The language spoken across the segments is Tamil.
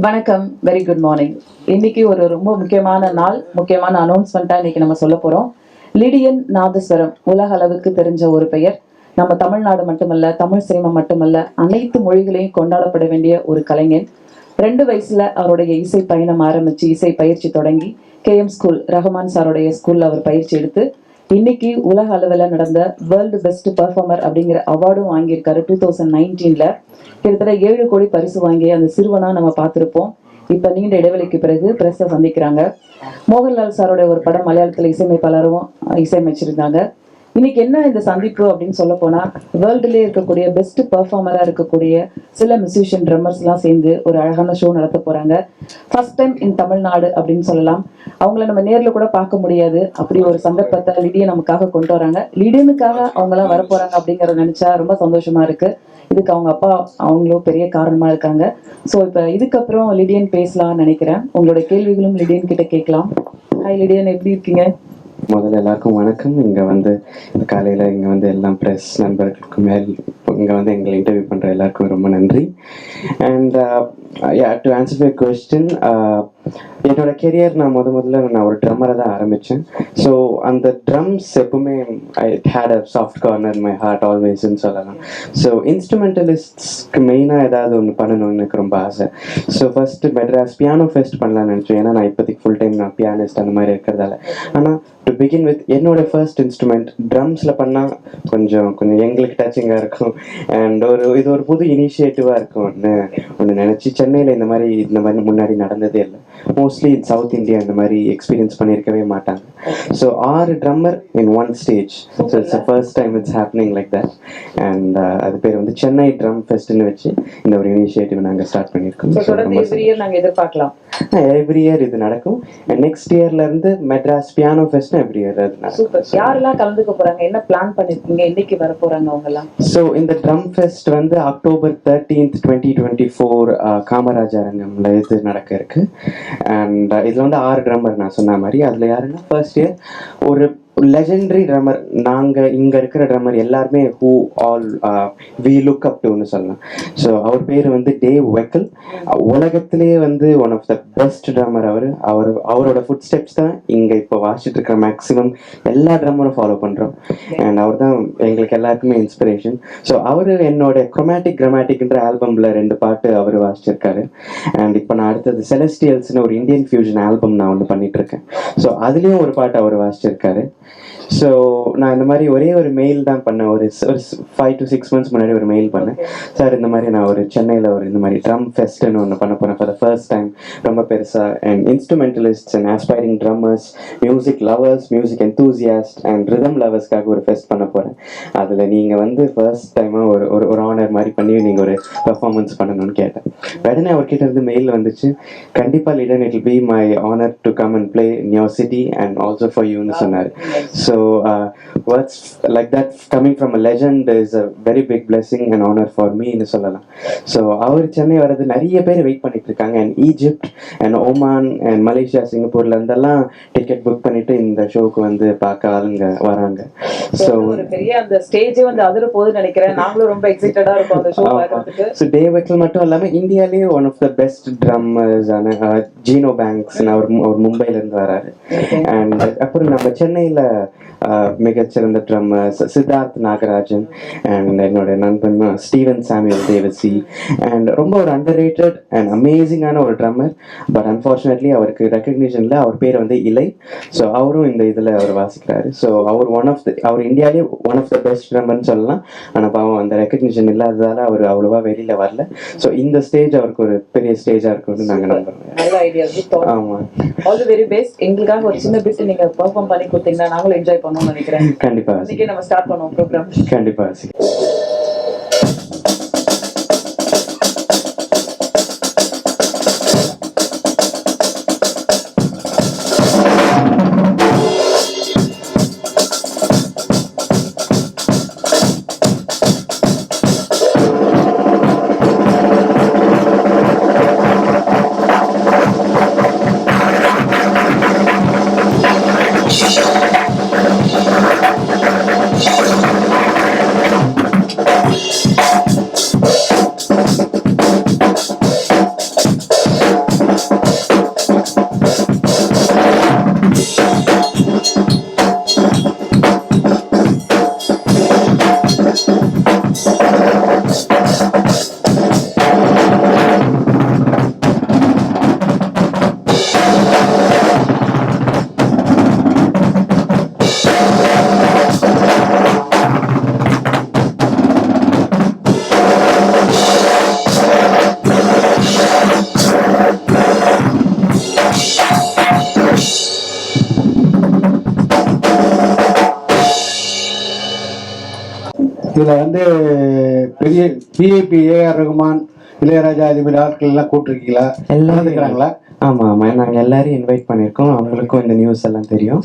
வணக்கம், வெரி குட் மார்னிங். இன்னைக்கு ஒரு ரொம்ப முக்கியமான நாள், முக்கியமான அனௌன்ஸ்மெண்ட்டாக இன்னைக்கு நம்ம சொல்ல போகிறோம். லிடியன் நாதஸ்வரம் உலக அளவுக்கு தெரிஞ்ச ஒரு பெயர். நம்ம தமிழ்நாடு மட்டுமல்ல, தமிழ் சினிமா மட்டுமல்ல, அனைத்து மொழிகளையும் கொண்டாடப்பட வேண்டிய ஒரு கலைஞன். 2 வயசுல அவருடைய இசை பயணம் ஆரம்பிச்சு, இசை பயிற்சி தொடங்கி கேஎம் ஸ்கூல், ரஹ்மான் சாருடைய ஸ்கூல்ல அவர் பயிற்சி எடுத்து இன்னைக்கு உலக அளவில் நடந்த வேர்ல்டு பெஸ்ட் பெர்ஃபார்மர் அப்படிங்கிற அவார்டும் வாங்கியிருக்காரு. 2019ல கிட்டத்தட்ட 7 கோடி பரிசு வாங்கி அந்த சிறுவனா நம்ம பார்த்திருப்போம். இப்ப நீண்ட இடைவெளிக்கு பிறகு பிரஸை சந்திக்கிறாங்க. மோகன்லால் சாரோட ஒரு படம் மலையாளத்துல இசையமைப்பாளரும் இசையமைச்சிருந்தாங்க. இன்னைக்கு என்ன இந்த சந்திப்பு அப்படின்னு சொல்ல போனா, வேர்ல்டுலேயே இருக்கக்கூடிய பெஸ்ட் பெர்ஃபார்மரா இருக்கக்கூடிய சில மியூசிஷியன் ட்ரம்மர்ஸ் எல்லாம் சேர்ந்து ஒரு அழகான ஷோ நடத்த போறாங்க. ஃபர்ஸ்ட் டைம் இன் தமிழ்நாடு அப்படின்னு சொல்லலாம். அவங்கள நம்ம நேர்ல கூட பார்க்க முடியாது. அப்படி ஒரு சந்தர்ப்பத்தை லிடியன் நமக்காக கொண்டு வராங்க. லிடியனுக்காக அவங்க எல்லாம் வரப்போறாங்க அப்படிங்கறத நினைச்சா ரொம்ப சந்தோஷமா இருக்கு. இதுக்கு அவங்க அப்பா அவங்களும் பெரிய காரணமா இருக்காங்க. ஸோ இப்போ இதுக்கப்புறம் லிடியன் பேசலாம்னு நினைக்கிறேன். உங்களோட கேள்விகளும் லிடியன் கிட்ட கேட்கலாம். ஹாய் லிடியன், எப்படி இருக்கீங்க? முதல்ல எல்லாருக்கும் வணக்கம். இங்கே வந்து காலையில் இங்கே வந்து எல்லாம் ப்ரெஸ் நண்பர்களுக்கு மேல் இங்கே வந்து எங்களை இன்டர்வியூ பண்ணுற எல்லாருக்கும் ரொம்ப நன்றி. And to answer my question, என்னோட கெரியர் நான் முதல்ல நான் ஒரு ட்ரம்மரை தான் ஆரம்பித்தேன். ஸோ அந்த ட்ரம்ஸ் எப்பவுமே I hate a soft corner my heart ஆல்வேஸ்ன்னு சொல்லலாம். ஸோ இன்ஸ்ட்ருமெண்டலிஸ்ட்க்கு மெயினாக ஏதாவது ஒன்று பண்ணணும்னு எனக்கு ரொம்ப ஆசை. So first Madras piano fest பண்ணலான்னு நினச்சேன். ஏன்னா நான் இப்போதைக்கு ஃபுல் டைம் நான் பியானிஸ்ட் அந்த மாதிரி இருக்கிறதால. ஆனால் டு பிகின் வித் என்னோட ஃபர்ஸ்ட் இன்ஸ்ட்ருமெண்ட் ட்ரம்ஸில் பண்ணால் கொஞ்சம் எங்களுக்கு டச்சிங்காக இருக்கும். அண்ட் இது ஒரு புது இனிஷியேட்டிவாக இருக்கும் ஒன்று நினச்சி சென்னையில் இந்த மாதிரி முன்னாடி நடந்ததே இல்லை. மோஸ்ட்லி சவுத் இந்தியா இந்த மாதிரி எக்ஸ்பீரியன்ஸ் பண்ணியிருக்கவே மாட்டாங்க. So 6 drummer in one stage. So it's first time it's happening like that. And அது பேர் வந்து சென்னை ட்ரம் ஃபெஸ்ட்னு வச்சு இந்த ஒரு இனிஷியேட்டிவ் நாங்கள் ஸ்டார்ட் பண்ணியிருக்கோம். எவ்ரி இயர் இது நடக்கும். நெக்ஸ்ட் இயர்லேருந்து Madras piano fest every year அது நடக்கும். யாரெல்லாம் கலந்துக்க போறாங்க, என்ன பிளான் பண்ணிருக்கீங்க, இன்னைக்கு வர போறாங்க அவங்க எல்லாம்? ஸோ இந்த ட்ரம் ஃபெஸ்ட் வந்து October 13th 2024 காமராஜ் அரங்கம்ல இது நடக்க இருக்கு. அண்ட் இதுல வந்து 6 ட்ரம்மர் நான் சொன்ன மாதிரி. அதுல யாருன்னா ஃபர்ஸ்ட் இயர் ஒரு லெஜெண்டரி ட்ரம்மர். நாங்கள் இங்கே இருக்கிற ட்ரம்மர் எல்லாருமே who all we look up டுன்னு சொல்லலாம். ஸோ அவர் பேர் வந்து டேவ் வெக்கல். உலகத்திலேயே வந்து one of the best drummer. அவரோட ஃபுட் ஸ்டெப்ஸ் தான் இங்கே இப்போ வாசிச்சுட்டு இருக்கிற மேக்ஸிமம் எல்லா ட்ரம்மரும் ஃபாலோ பண்ணுறோம். அண்ட் அவர் தான் எங்களுக்கு எல்லாருக்குமே இன்ஸ்பிரேஷன். ஸோ அவர் என்னோட குரோமேட்டிக் கிராமேட்டிக்ன்ற ஆல்பமில் 2 பாட்டு அவர் வாசிச்சிருக்காரு. அண்ட் இப்போ நான் அடுத்தது செலஸ்டியல்ஸ்னு ஒரு இந்தியன் ஃபியூஷன் ஆல்பம் நான் ஒன்று பண்ணிட்டு இருக்கேன். ஸோ அதுலேயும் ஒரு பாட்டு அவர் வாசிச்சிருக்காரு. ஸோ நான் இந்த மாதிரி ஒரே ஒரு மெயில் தான் பண்ணேன். ஒரு 5 to 6 months முன்னாடி ஒரு மெயில் பண்ணேன். சார் இந்த மாதிரி நான் ஒரு சென்னையில் ஒரு இந்த மாதிரி ட்ரம் ஃபெஸ்ட்னு ஒன்று பண்ண போகிறேன் ஃபார் த ஃபர்ஸ்ட் டைம். ரொம்ப பெருசாக and instrumentalists and aspiring drummers, music lovers, music enthusiast and rhythm லவர்ஸ்க்காக ஒரு ஃபெஸ்ட் பண்ண போகிறேன். அதில் நீங்கள் வந்து ஃபர்ஸ்ட் டைமாக ஒரு ஆனர் மாதிரி பண்ணி நீங்கள் ஒரு பெர்ஃபார்மன்ஸ் பண்ணணும்னு கேட்டேன். உடனே அவர்கிட்ட இருந்து மெயில் வந்துச்சு, கண்டிப்பாக லிடன் it will be my honour to come and play in your city and also for யூன்னு சொன்னார். So words like that coming from a legend is a very big blessing and honor for me ன்னு சொல்லலாம். ஸோ அவர் சென்னை வர்றது நிறைய பேர் வெயிட் பண்ணிட்டு இருக்காங்க. And Egypt and Oman and Malaysia, சிங்கப்பூர்ல இருந்தெல்லாம் டிக்கெட் புக் பண்ணிட்டு இந்த ஷோக்கு வந்து பார்க்க ஆளுங்க வராங்க. ஸோ பெரிய அந்த ஸ்டேஜே வந்து அதிர போகுதுன்னு நினைக்கிறேன். நாங்களும் ரொம்ப எக்ஸைட்டடா இருக்கோம் அந்த ஷோ பார்க்கிறதுக்கு. ஸோ டேவ் வெக்கல் மட்டும் இல்லாமல் இந்தியாலேயே one of the best drummers ஆன ஜீனோ பேங்க்ஸ் அவர் மும்பைல இருந்து வராரு. அண்ட் அப்புறம் நம்ம சென்னையில் மிகச்சிறந்த ட்ரம்மர் சித்தார்த் நாகராஜன் அண்ட் என்னோட நண்பன் ஸ்டீவன் சாமுவேல் தேவசி. அண்ட் ரொம்ப ஒரு அண்டர் ரேட்டட் அண்ட் அமேசிங்கான ஒரு ட்ரம்மர். பட் அன்ஃபார்ச்சுனேட்லி அவருக்கு ரெக்கக்னிஷன்ல அவர் பேர் வந்து இலை. ஸோ அவரும் இந்த இதில் அவர் வாசிக்கிறாரு. ஸோ அவர் இந்தியாவிலே ஒன் ஆஃப் த பெஸ்ட் ட்ரம்மர்னு சொல்லலாம். ஆனால் பாவம் அந்த ரெக்கக்னிஷன் இல்லாததால அவர் அவ்வளோவா வெளியில வரல. ஸோ இந்த ஸ்டேஜ் அவருக்கு ஒரு பெரிய ஸ்டேஜா இருக்கும்னு நாங்கள் நம்புறோம். நல்ல ஐடியா. ஆமா, ஆல் தி வெரி பெஸ்ட். எங்களுக்காக ஒரு சின்ன பிட் நீங்க பெர்ஃபார்ம் பண்ணி கொடுத்தீங்கன்னா நாங்களும் என்ஜாய் பண்ணுவோம்னு நினைக்கிறேன். கண்டிப்பா நம்ம ஸ்டார்ட் பண்ணுவோம் ப்ரோக்ராம். கண்டிப்பா. இதில் வந்து பெரிய பிஏபி ஏஆர் ரகுமான், இளையராஜா இது மாதிரி ஆட்கள் எல்லாம் கூப்பிட்டுருக்கீங்களா? எல்லாம் இருக்கிறாங்களா? ஆமாம் ஆமாம், நாங்கள் எல்லாரையும் இன்வைட் பண்ணியிருக்கோம். அவங்களுக்கும் இந்த நியூஸ் எல்லாம் தெரியும்.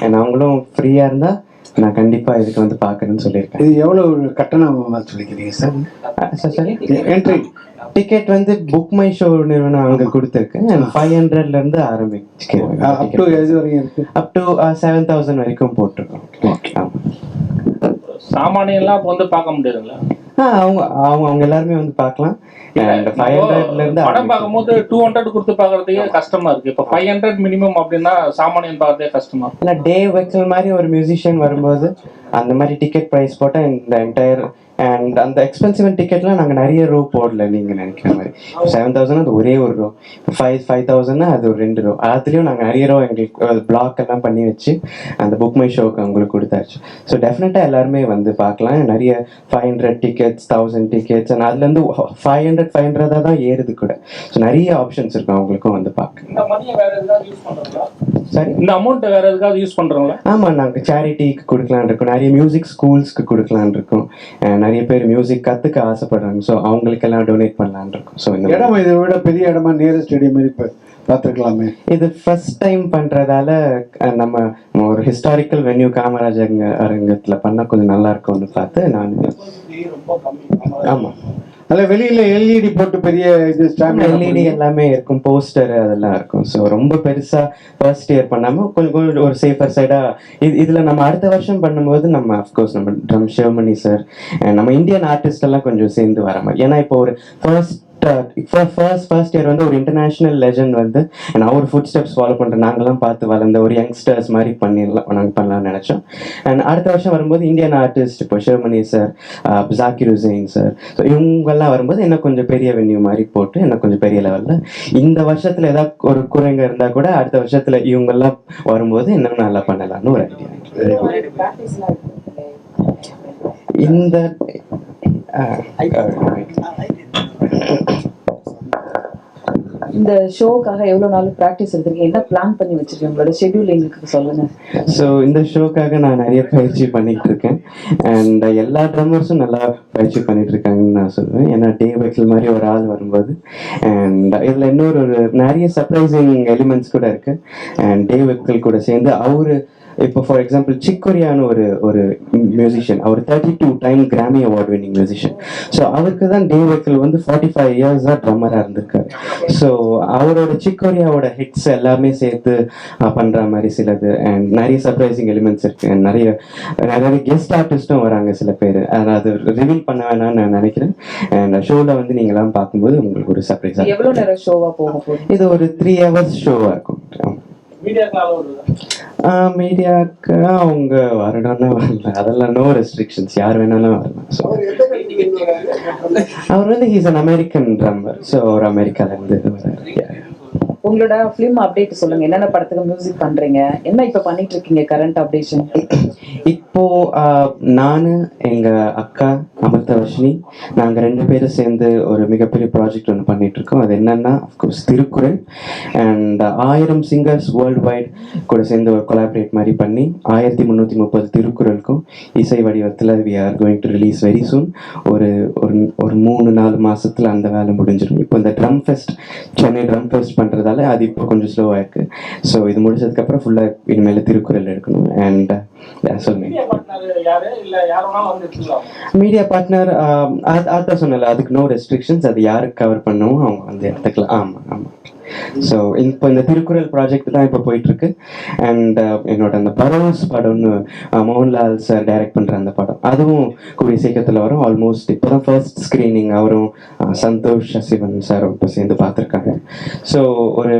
And அவங்களும் ஃப்ரீயாக இருந்தால் நான் கண்டிப்பாக இதுக்கு வந்து பார்க்குறேன்னு சொல்லியிருக்கேன். இது எவ்வளோ கட்டணம் சொல்லிக்கிறீங்க சார்? சரி, என்ட்ரி டிக்கெட் வந்து புக் மை ஷோ நிறுவனம் அங்கே கொடுத்துருக்கு. அண்ட் 500லேருந்து ஆரம்பிக்கிறேன். அப் டு எது வரைக்கும் இருக்கு? அப் டு 7,000 வரைக்கும் போட்டிருக்கோம். ஆமாம். சாமானியெல்லாம் இப்போ வந்து பார்க்க முடியாதுங்களா? அவங்க அவங்க அவங்க எல்லாருமே வந்து பார்க்கலாம். அண்ட் 500லேருந்து படம் பார்க்கும்போது 200 கொடுத்து பார்க்கறதுக்கே கஷ்டமா இருக்கு. இப்போ 500 மினிமம் அப்படின்னா சாமானியன் பார்க்கறதே கஷ்டமா. இல்லை, டேவ் வெக்சல் மாதிரி ஒரு மியூசிஷியன் வரும்போது அந்த மாதிரி டிக்கெட் ப்ரைஸ் போட்டால் இந்த என்டையர் அண்ட் அந்த எக்ஸ்பென்சிவ் டிக்கெட்லாம் நாங்கள் நிறைய ரோ போடல நீங்கள் நினைக்கிற மாதிரி. 7,000 அது ஒரே ஒரு ரோ, 5,000 அது ஒரு 2 ரோ. அதுலேயும் நாங்கள் நிறைய ரோ எங்களுக்கு பிளாக் எல்லாம் பண்ணி வச்சு அந்த புக் மை ஷோக்கு அவங்களுக்கு கொடுத்தாச்சு. ஸோ டெஃபினட்டாக எல்லாருமே வந்து பார்க்கலாம். நிறைய 500 டிக்கெட்ஸ், 1000 டிக்கெட்ஸ், அண்ட் அதுலேருந்து 500 தான் ஏறுது கூட. ஸோ நிறைய ஆப்ஷன்ஸ் இருக்கும் அவங்களுக்கும் வந்து பார்க்க. இந்த மணியை வேற எதுக்காவது யூஸ் பண்றீங்களா? சரி, இந்த அமௌண்ட் வேற எதுக்காவது யூஸ் பண்றீங்களா? ஆமாம், நாங்கள் சேரிட்டிக்கு கொடுக்கலான் இருக்கோம், நிறைய மியூசிக் ஸ்கூல்ஸ்க்கு கொடுக்கலான் இருக்கோம். நிறைய பேர் மியூசிக் கற்றுக்க ஆசைப்படுறாங்க. ஸோ அவங்களுக்கெல்லாம் டொனேட் பண்ணலான் இருக்கோம். ஸோ இந்த இடம் இதை விட பெரிய இடமா நியரஸ்ட் ஸ்டேடியம் மாதிரி பார்த்துருக்கலாமே. இது ஃபர்ஸ்ட் டைம் பண்ணுறதால நம்ம ஒரு ஹிஸ்டாரிக்கல் வென்யூ காமராஜ் அரங்கத்தில் பண்ணால் கொஞ்சம் நல்லா இருக்கும்னு பார்த்து நான். ஆமாம், அதில் வெளியில் எல்இடி போட்டு பெரிய இது எல்இடி எல்லாமே இருக்கும், போஸ்டர் அதெல்லாம் இருக்கும். ஸோ ரொம்ப பெருசாக ஃபர்ஸ்ட் இயர் பண்ணாமல் கொஞ்சம் ஒரு சேஃபர் சைடாக இதில் நம்ம அடுத்த வருஷம் பண்ணும்போது நம்ம அஃப்கோர்ஸ் நம்ம ட்ரம் ஷிவமணி சார் நம்ம இந்தியன் ஆர்டிஸ்ட் எல்லாம் கொஞ்சம் சேர்ந்து வர மாதிரி. ஏன்னா இப்போ ஒரு ஃபர்ஸ்ட் இயர் வந்து ஒரு இன்டர்நேஷ்னல் லெஜண்ட் வந்து அவர் ஃபுட் ஸ்டெப்ஸ் ஃபாலோ பண்ணுற நாங்கள்லாம் பார்த்து வளர்ந்த ஒரு யங்ஸ்டர்ஸ் மாதிரி நாங்கள் பண்ணலாம்னு நினச்சோம். அண்ட் அடுத்த வருஷம் வரும்போது இந்தியன் ஆர்டிஸ்ட் இப்போ Sivamani sir, Zakir Hussain sir, so இவங்கெல்லாம் வரும்போது என்ன கொஞ்சம் பெரிய வென்யூ மாதிரி போட்டு என்ன கொஞ்சம் பெரிய லெவலில் இந்த வருஷத்தில் ஏதாவது ஒரு குறைங்க இருந்தால் கூட அடுத்த வருஷத்தில் இவங்கெல்லாம் வரும்போது இன்னும் நல்லா பண்ணலாம்னு ஒரு ஐடியா. இந்த இந்த ஷோக்காக எவ்வளவு நாள் பிராக்டிஸ் எடுத்துருக்கீங்க? என்ன பிளான் பண்ணி வச்சிருக்கீங்க? உங்களோட ஷெட்யூல் எங்களுக்கு சொல்லுங்க. ஸோ இந்த ஷோக்காக நான் நிறைய பயிற்சி பண்ணிட்டு இருக்கேன். அண்ட் எல்லா ட்ரம்மர்ஸும் நல்லா பயிற்சி பண்ணிட்டு இருக்காங்கன்னு நான் சொல்லுவேன். ஏன்னா டேவ் வெக்சல் மாதிரி ஒரு ஆள் வரும்போது அண்ட் இதில் இன்னொரு நிறைய சர்ப்ரைசிங் எலிமெண்ட்ஸ் கூட இருக்கு. அண்ட் டேவ் வெக்சல் கூட சேர்ந்து அவரு இப்போ ஃபார் எக்ஸாம்பிள் சிக்கோரியான்னு ஒரு மியூசிஷியன், அவர் 32 டைம் கிராமி அவார்ட் வின்னிங் மியூசிஷியன். ஸோ அவருக்கு தான் டேவ் வெக்சல் வந்து 45 இயர்ஸாக ட்ரம்மராக இருந்திருக்காரு. ஸோ அவரோட சிக்கோரியாவோட ஹிட்ஸ் எல்லாமே சேர்த்து பண்ணுற மாதிரி சிலது அண்ட் நிறைய சர்ப்ரைசிங் எலிமெண்ட்ஸ் இருக்கு. அண்ட் நிறைய கெஸ்ட் ஆர்டிஸ்ட்டும் வராங்க சில பேர். அது ரிவீல் பண்ண வேணாம்னு நான் நினைக்கிறேன். அண்ட் ஷோவில் வந்து நீங்களாம் பார்க்கும்போது உங்களுக்கு ஒரு சர்ப்ரைஸ். எவ்வளோ நேரம் ஷோவாக போகும்? இது ஒரு 3 hours ஷோவாக இருக்கும். மீடியாவுக்கு அவங்க வரணும்னா வரல, அதெல்லாம் நோ ரெஸ்ட்ரிக்ஷன்ஸ், யார் வேணாலும் வரலாம். ஸோ அவர் வந்து he's an American drummer. So அவர் அமெரிக்காலேருந்து வர்றாரு. உங்களோட ஃபிலிம் அப்டேட் சொல்லுங்க. என்னென்ன படத்துக்கு மியூசிக் பண்றீங்க? என்ன இப்போ பண்ணிட்டு இருக்கீங்க கரண்ட் அப்டேஷன்? இப்போ நான் எங்க அக்கா அமிர்தவர்ஷினி நாங்கள் 2 பேரும் சேர்ந்து ஒரு மிகப்பெரிய ப்ராஜெக்ட் ஒன்று பண்ணிட்டு இருக்கோம். அது என்னன்னா of course Thirukkural. And 1000 singers world wide கூட சேர்ந்து ஒரு கொலாபரேட் மாதிரி பண்ணி 1330 திருக்குறளுக்கும் இசை வடிவத்தில் we are going to release very soon. ஒரு 3-4 மாசத்துல அந்த வேலை முடிஞ்சிடும். இப்போ இந்த drum fest, Chennai drum fest பண்றதால அது இப்போ கொஞ்சம் ஸ்லோவாக இருக்கு. ஸோ இது முடிச்சதுக்கு அப்புறம் ஃபுல்லாக இனிமேல் திருக்குறள் எடுக்கணும். அண்ட் மீடியா பார்ட்னர் அதான் சொன்னல, அதுக்கு நோ ரெஸ்ட்ரிக்ஷன்ஸ், அது யாருக்கு கவர் பண்ணவும் அவங்க வந்து எடுத்துக்கலாம். ஆமாம் ஆமாம். ஸோ இப்போ இந்த திருக்குறள் ப்ராஜெக்ட் தான் இப்போ போயிட்டு இருக்கு. அண்ட் என்னோட அந்த பரோஸ் படம்னு மோகன்லால் சார் டைரக்ட் பண்ற அந்த படம், அதுவும் கூடிய சீக்கிரத்தில் வரும். ஆல்மோஸ்ட் இப்போ தான் ஃபர்ஸ்ட் ஸ்க்ரீனிங் அவரும் சந்தோஷ் சிவன் சாரும் இப்போ சேர்ந்து பார்த்துருக்காங்க. ஸோ ஒரு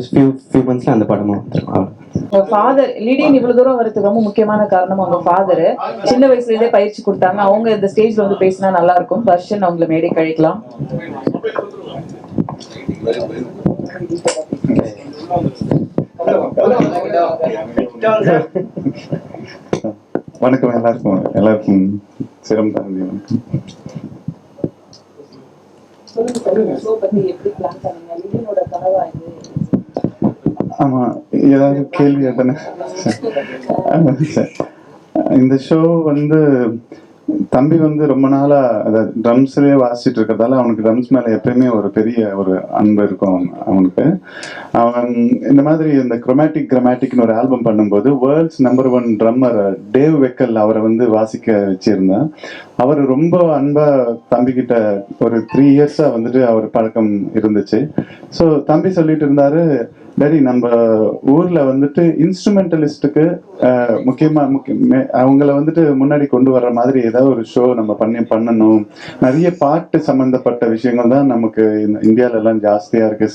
ஃபியூ மந்த்ஸ்ல அந்த படமும் வந்துடும். உங்க ஃபாதர் லீடியன் இவ்வளவு தூரம் வரதுக்கு ரொம்ப முக்கியமான காரணம் அவங்க ஃபாதர் சின்ன வயசுல இருந்தே பயிற்சி கொடுத்தாங்க. அவங்க இந்த ஸ்டேஜ்ல வந்து பேசினா நல்லா இருக்கும். தர்ஷன் அவங்களை மேடை கழிக்கலாம். வணக்கம் எல்லாருக்கும் சிரம் தாண்டி வணக்கம். ஆமா, ஏதாவது கேள்வி தானே? இந்த ஷோ வந்து தம்பி வந்து ரொம்ப நாளா அதாவது ட்ரம்ஸ்லயே வாசிச்சுட்டு இருக்கிறதால அவனுக்கு ட்ரம்ஸ் மேல எப்பயுமே ஒரு பெரிய ஒரு அன்பு இருக்கும் அவனுக்கு. அவன் இந்த மாதிரி இந்த கிராமட்டிக்னு ஒரு ஆல்பம் பண்ணும்போது வேர்ல்ட்ஸ் நம்பர் 1 ட்ரம்மர் டேவ் வெக்கல் அவரை வந்து வாசிக்க வச்சிருந்தேன். அவர் ரொம்ப அன்பா தம்பி கிட்ட ஒரு 3 இயர்ஸா வந்துட்டு அவர் பழக்கம் இருந்துச்சு. ஸோ தம்பி சொல்லிட்டு இருந்தாரு, டேடி நம்ம ஊர்ல வந்துட்டு இன்ஸ்ட்ருமெண்டலிஸ்டுக்கு முக்கியமா அவங்கள வந்துட்டு முன்னாடி கொண்டு வர்ற மாதிரி ஏதாவது ஒரு ஷோ நம்ம பண்ணணும். நிறைய பாட்டு சம்பந்தப்பட்ட விஷயங்கள் தான் நமக்கு இந்தியால எல்லாம் ஜாஸ்தியா இருக்கு.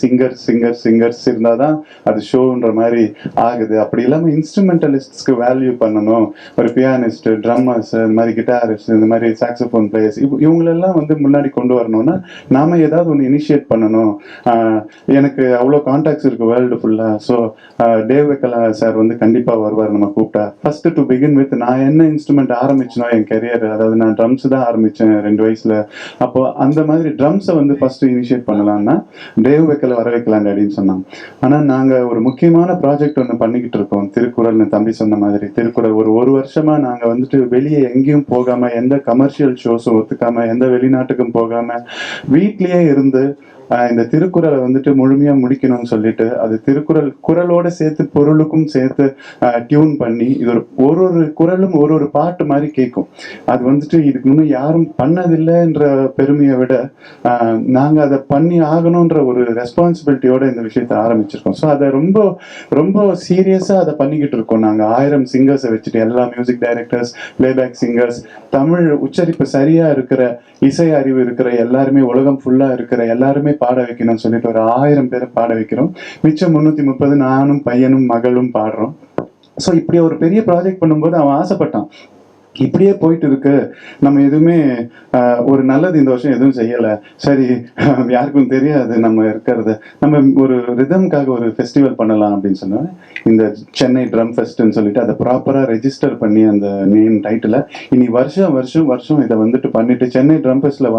சிங்கர்ஸ் இருந்தாதான் அது ஷோன்ற மாதிரி ஆகுது. அப்படி இல்லாம இன்ஸ்ட்ருமெண்டலிஸ்ட்ஸ்க்கு வேல்யூ பண்ணணும். ஒரு பியானிஸ்ட், ட்ரம்மர்ஸ், இந்த மாதிரி கிட்டாரிஸ்ட், இந்த மாதிரி சாக்ஸோஃபோன் பிளேயர்ஸ் இவங்களெல்லாம் வந்து முன்னாடி கொண்டு வரணும்னா நாம ஏதாவது ஒன்று இனிஷியேட் பண்ணணும். எனக்கு அவ்வளோ கான்டாக்ட்ஸ் இருக்கு வேர்ல்டு ஃபுல்லா. ஸோ டேவ் வெக்கலா சார் வந்து கண்டிப்பா வருவார் நம்ம கூப்பிட்டா. ஃபர்ஸ்ட் டு பிகின் வித் நான் என்ன இன்ஸ்ட்ருமெண்ட் ஆரம்பிச்சனோ என் கெரியர், அதாவது நான் ட்ரம்ஸ் தான் ஆரம்பிச்சேன் 2 வயசுல. அப்போ அந்த மாதிரி ட்ரம்ஸை வந்து ஃபர்ஸ்ட் இனிஷியேட் பண்ணலாம்னா டேவ் வெக்கலை வர வைக்கலாம் அப்படின்னு சொன்னாங்க. ஆனா நாங்க ஒரு முக்கியமான ப்ராஜெக்ட் ஒன்று பண்ணிக்கிட்டு இருக்கோம். திருக்குறள்னு தம்பி சொன்ன மாதிரி திருக்குறள் ஒரு வருஷமா நாங்க வந்துட்டு வெளியே எங்கேயும் போகாம, எந்த கமர்ஷியல் ஷோஸும் ஒத்துக்காம, எந்த வெளிநாட்டுக்கும் போகாம வீட்லயே இருந்து இந்த திருக்குறளை வந்துட்டு முழுமையா முடிக்கணும்னு சொல்லிட்டு அது திருக்குறள் குறளோட சேர்த்து பொருளுக்கும் சேர்த்து டியூன் பண்ணி இது ஒரு குறளும் ஒரு பாட்டு மாதிரி கேட்கும். அது வந்துட்டு இதுக்கு முன்னும் யாரும் பண்ணதில்லைன்ற பெருமையை விட நாங்க அதை பண்ணி ஆகணும்ன்ற ஒரு ரெஸ்பான்சிபிலிட்டியோட இந்த விஷயத்த ஆரம்பிச்சிருக்கோம். ஸோ அதை ரொம்ப ரொம்ப சீரியஸா அதை பண்ணிக்கிட்டு இருக்கோம். நாங்க 1000 சிங்கர்ஸை வச்சுட்டு எல்லா music directors, playback singers, Tamil உச்சரிப்பு சரியா இருக்கிற, இசை அறிவு இருக்கிற எல்லாருமே, உலகம் ஃபுல்லா இருக்கிற எல்லாருமே பாட வைக்கணும்னு சொல்லிட்டு ஒரு 1000 பேரை பாட வைக்கிறோம். மிச்சம் 330 நானும் பையனும் மகளும் பாடுறோம். ஸோ இப்படி ஒரு பெரிய ப்ராஜெக்ட் பண்ணும்போது அவன் ஆசைப்பட்டான், இப்படியே போயிட்டு இருக்கு, நம்ம எதுவுமே ஒரு நல்லது இந்த வருஷம் எதுவும் செய்யலை, சரி யாருக்கும் தெரியாது நம்ம இருக்கிறது, நம்ம ஒரு ரிதம்காக ஒரு ஃபெஸ்டிவல் பண்ணலாம் அப்படின்னு சொன்னேன். இந்த சென்னை ட்ரம் ஃபெஸ்ட்னு சொல்லிட்டு அதை ப்ராப்பராக ரெஜிஸ்டர் பண்ணி அந்த நேம் டைட்டில் இனி வருஷம் இதை வந்துட்டு பண்ணிட்டு சென்னை ட்ரம் ஃபெஸ்ட்ல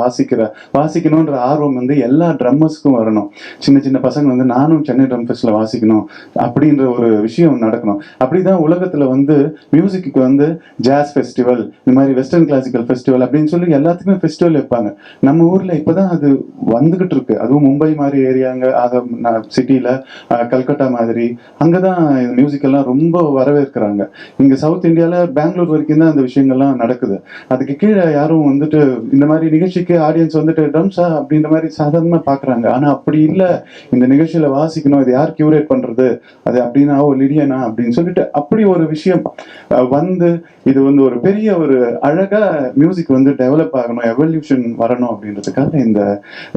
வாசிக்கணுன்ற ஆர்வம் வந்து எல்லா ட்ரம்மர்ஸ்க்கும் வரணும். சின்ன பசங்க வந்து நானும் சென்னை ட்ரம் ஃபெஸ்ட்ல வாசிக்கணும் அப்படின்ற ஒரு விஷயம் நடக்கணும். அப்படிதான் உலகத்துல வந்து மியூசிக்கு வந்து ஜாஸ் ஃபெஸ்டிவல், இந்த மாதிரி வெஸ்டர்ன் கிளாசிக்கல் ஃபெஸ்டிவல் அப்படின்னு சொல்லி எல்லாத்துக்குமே ஃபெஸ்டிவல் வைப்பாங்க. நம்ம ஊர்ல இப்பதான் அது வந்துகிட்டு இருக்கு. அதுவும் மும்பை மாதிரி ஏரியாங்க, சிட்டில, கல்கட்டா மாதிரி அங்கதான் மியூசிக் எல்லாம் ரொம்ப வரவேற்கிறாங்க. இங்க சவுத் இந்தியால பெங்களூர் வரைக்கும் தான் அந்த விஷயங்கள்லாம் நடக்குது. அதுக்கு கீழே யாரும் வந்துட்டு இந்த மாதிரி நிகழ்ச்சிக்கு ஆடியன்ஸ் வந்துட்டு ட்ரம்ஸா அப்படின்ற மாதிரி சாதாரணமா பாக்குறாங்க. ஆனா அப்படி இல்லை, இந்த நிகழ்ச்சியில வாசிக்கணும், இது யார் கியூரேட் பண்றது, அது அப்படின்னா லிடியனா அப்படின்னு சொல்லிட்டு அப்படி ஒரு விஷயம் வந்து இது வந்து ஒரு பெரிய ஒரு அழகா மியூசிக் வந்து டெவலப் ஆகணும், எவல்யூஷன் வரணும் அப்படின்றதுக்காக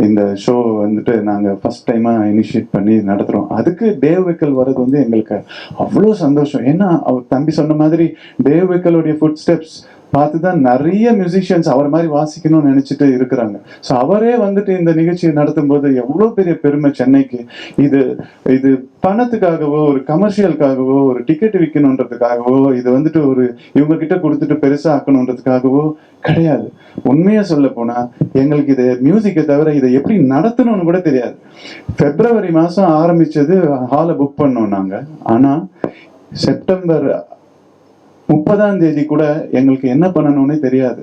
இந்த ஷோ வந்துட்டு நாங்க ஃபர்ஸ்ட் டைமா இனிஷியேட் பண்ணி நடத்துறோம். அதுக்கு டேவ் வெக்கல் வர்றது வந்து எங்களுக்கு அவ்வளோ சந்தோஷம். ஏன்னா அவர் தம்பி சொன்ன மாதிரி டேவ் வெக்கலுடைய ஃபுட் ஸ்டெப்ஸ் பார்த்துதான் நிறைய மியூசிஷியன்ஸ் அவர் மாதிரி வாசிக்கணும்னு நினைச்சிட்டு இருக்கிறாங்க. ஸோ அவரே வந்துட்டு இந்த நிகழ்ச்சியை நடத்தும் போது எவ்வளோ பெரிய பெருமை சென்னைக்கு. இது பணத்துக்காகவோ ஒரு கமர்ஷியலுக்காகவோ ஒரு டிக்கெட் விற்கணுன்றதுக்காகவோ இது வந்துட்டு ஒரு இவங்க கிட்ட கொடுத்துட்டு பெருசா ஆக்கணுன்றதுக்காகவோ கிடையாது. உண்மையா சொல்ல போனா எங்களுக்கு இதை மியூசிக்கை தவிர இதை எப்படி நடத்தணும்னு கூட தெரியாது. February மாசம் ஆரம்பிச்சது, ஹாலை புக் பண்ணோம் நாங்க. ஆனா September 30ஆம் தேதி கூட எங்களுக்கு என்ன பண்ணணும்னே தெரியாது.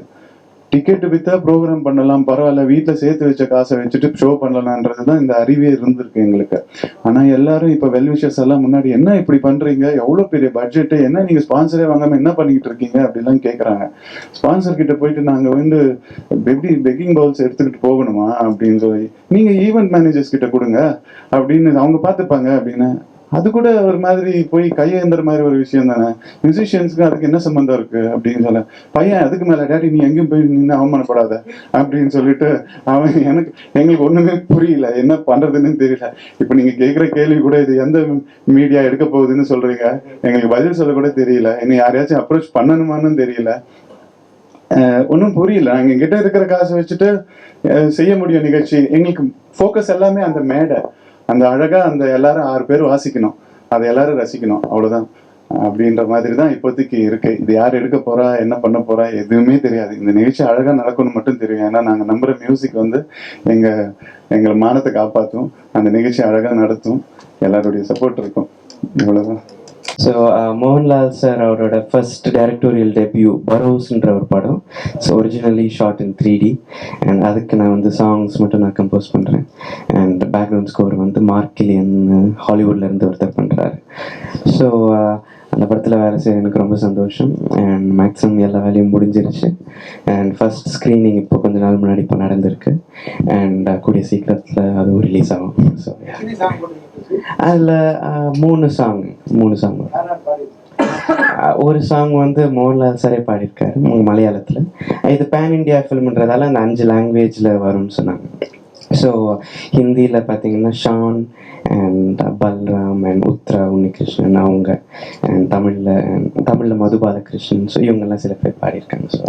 டிக்கெட் வித்தா ப்ரோக்ராம் பண்ணலாம், பரவாயில்ல, வீட்டில் சேர்த்து வச்ச காசை வச்சுட்டு ஷோ பண்ணலான்றதுதான் இந்த அறிவே இருந்திருக்கு எங்களுக்கு. ஆனா எல்லாரும் இப்ப வெல்விஷர்ஸ் எல்லாம் முன்னாடி என்ன இப்படி பண்றீங்க, எவ்வளவு பெரிய பட்ஜெட், என்ன நீங்க ஸ்பான்சரே வாங்காம என்ன பண்ணிக்கிட்டு இருக்கீங்க அப்படிலாம் கேட்கறாங்க. ஸ்பான்சர் கிட்ட போயிட்டு நாங்க வந்து எப்படி பெக்கிங் பவுல்ஸ் எடுத்துக்கிட்டு போகணுமா அப்படின்னு சொல்லி, நீங்க ஈவென்ட் மேனேஜர்ஸ் கிட்ட கொடுங்க அப்படின்னு அவங்க பார்த்துப்பாங்க அப்படின்னு. அது கூட ஒரு மாதிரி போய் கையேந்திர மாதிரி ஒரு விஷயம் தானே. மியூசிஷியன்ஸ்க்கு அதுக்கு என்ன சம்பந்தம் இருக்கு அப்படின்னு சொல்ல, பையன் அதுக்கு மேல டேடி நீ எங்கேயும் போய் நின்று அவமானப்படாத அப்படின்னு சொல்லிட்டு அவன் எங்களுக்கு ஒண்ணுமே புரியல, என்ன பண்றதுன்னு தெரியல. இப்ப நீங்க கேட்கிற கேள்வி கூட இது எந்த மீடியா எடுக்க போகுதுன்னு சொல்றீங்க, எங்களுக்கு பதில் சொல்ல கூட தெரியல, இன்னும் யாரையாச்சும் அப்ரோச் பண்ணணுமான்னு தெரியல, ஒன்றும் புரியல. நாங்க கிட்ட இருக்கிற காசை வச்சுட்டு செய்ய முடியும் நிகழ்ச்சி. எங்களுக்கு ஃபோக்கஸ் எல்லாமே அந்த மேடை, அந்த அழகா அந்த எல்லாரும் 6 பேர் வாசிக்கணும், அதை எல்லாரும் ரசிக்கணும், அவ்வளவுதான் அப்படின்ற மாதிரி தான் இப்போதைக்கு இருக்கு. இது யார் எடுக்க போறா, என்ன பண்ண போறா எதுவுமே தெரியாது. இந்த நிகழ்ச்சி அழகா நடக்கணும் மட்டும் தெரியும். ஏன்னா நாங்க நம்புற மியூசிக் வந்து எங்களை மானத்தை காப்பாற்றும், அந்த நிகழ்ச்சி அழகா நடத்தும், எல்லாருடைய சப்போர்ட் இருக்கும், இவ்வளவுதான். ஸோ மோகன்லால் சார் அவரோட ஃபர்ஸ்ட் டைரக்டோரியல் டெபியூ பரோஸ்ன்ற ஒரு படம். So originally shot in 3D and அதுக்கு நான் வந்து சாங்ஸ் மட்டும் நான் கம்போஸ் பண்ணுறேன். அண்ட் பேக்ரவுண்ட் ஸ்கோர் வந்து மார்க் கிலியன் ஹாலிவுட்லேருந்து ஒருத்தர் பண்ணுறாரு. ஸோ அந்த படத்தில் வேலை செய்ய எனக்கு ரொம்ப சந்தோஷம். அண்ட் மேக்ஸிமம் எல்லா வேலையும் முடிஞ்சிருச்சு. அண்ட் ஃபர்ஸ்ட் ஸ்க்ரீனிங் இப்போ கொஞ்ச நாள் முன்னாடி இப்போ நடந்திருக்கு. அண்ட் கூடிய சீக்கிரத்தில் அதுவும் ரிலீஸ் ஆகும். ஸோ அதில் 3 சாங் ஒரு சாங் வந்து மோகன்லால் சாரே பாடியிருக்காரு மலையாளத்தில். இது பேன் இண்டியா ஃபிலிம்ன்றதால அந்த 5 லாங்குவேஜில் வரும்னு சொன்னாங்க. ஸோ ஹிந்தியில் பார்த்தீங்கன்னா ஷான் அண்ட் பல்ராம் அண்ட் உத்ரா உன்னிகிருஷ்ணன் அவங்க, அண்ட் தமிழில் மது பாலகிருஷ்ணன். ஸோ இவங்கெல்லாம் சில பேர் பாடியிருக்காங்க. ஸோ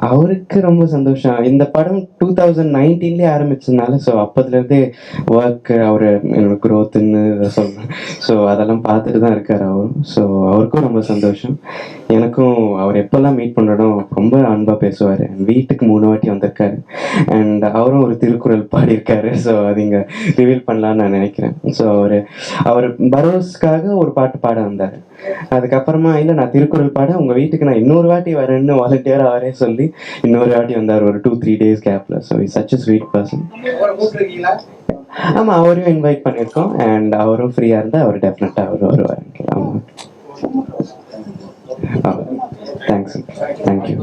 அவருக்கு ரொம்ப சந்தோஷம். இந்த படம் 2019 ஆரம்பிச்சதுனால ஸோ அப்போதுலேருந்தே ஒர்க் அவர் என்னோட க்ரோத்துன்னு சொல்கிறேன். ஸோ அதெல்லாம் பார்த்துட்டு தான் இருக்கார் அவரும். ஸோ அவருக்கும் ரொம்ப சந்தோஷம். எனக்கும் அவர் எப்போல்லாம் மீட் பண்ணுறோம் ரொம்ப அன்பாக பேசுவார். வீட்டுக்கு 3 வாட்டி வந்திருக்காரு. அண்ட் அவரும் ஒரு திருக்குறள் பாடியிருக்காரு. ஸோ அது இங்கே ரிவீல் பண்ணலான்னு நான் நினைக்கிறேன். ஸோ அவர் பரோஸ்க்காக ஒரு பாட்டு பாட வந்தார். அதுக்கப்புறமா இல்லை நான் திருக்குறள் பாட உங்கள் வீட்டுக்கு நான் இன்னொரு வாட்டி வரேன்னு வாலண்டியராக அவரே சொல்லி இன்னொரு வாட்டி வந்தார் ஒரு 2-3 days கேப்ல. So is such a sweet person. ஆமாம், அவரையும் இன்வைட் பண்ணியிருக்கோம். அண்ட் அவரும் ஃப்ரீயாக இருந்தால் அவர் டெஃபினட்டாக அவர் வருவார். ஆமாம், தேங்க்ஸ், தேங்க்யூ.